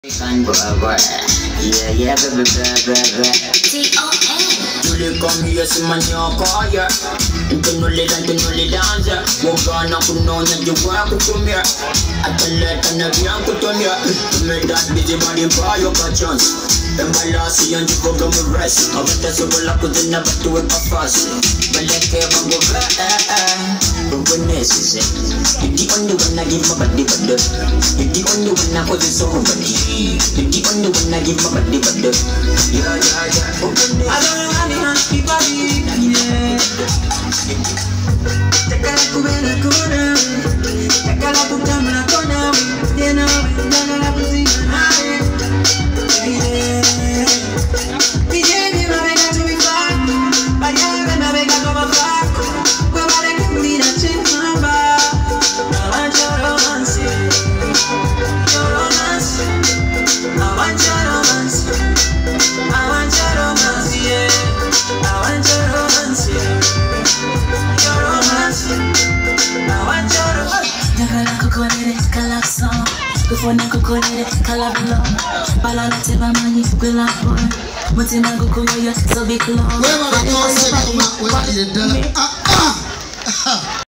Yeah, baby. Julie come here, see my new car, yeah. Intinuli dance, Wogana kunonya juwa kutumia. Ataleta na vya kutumia. Tumeda busy body by your chance. Embalasi and you go me rest. Avata sobola kudina batu we pafasi. Baleke bango Goodness is it. The only one I give my body but the only one I cause so body. The only one I give my body but yeah. I don't want it, body. Yeah. Take a look at the corner. Take a look at the corner. You know, I'm not see my Kufona kukonere kalablo balala teba mani kwela boy mutima gukumoya so big long.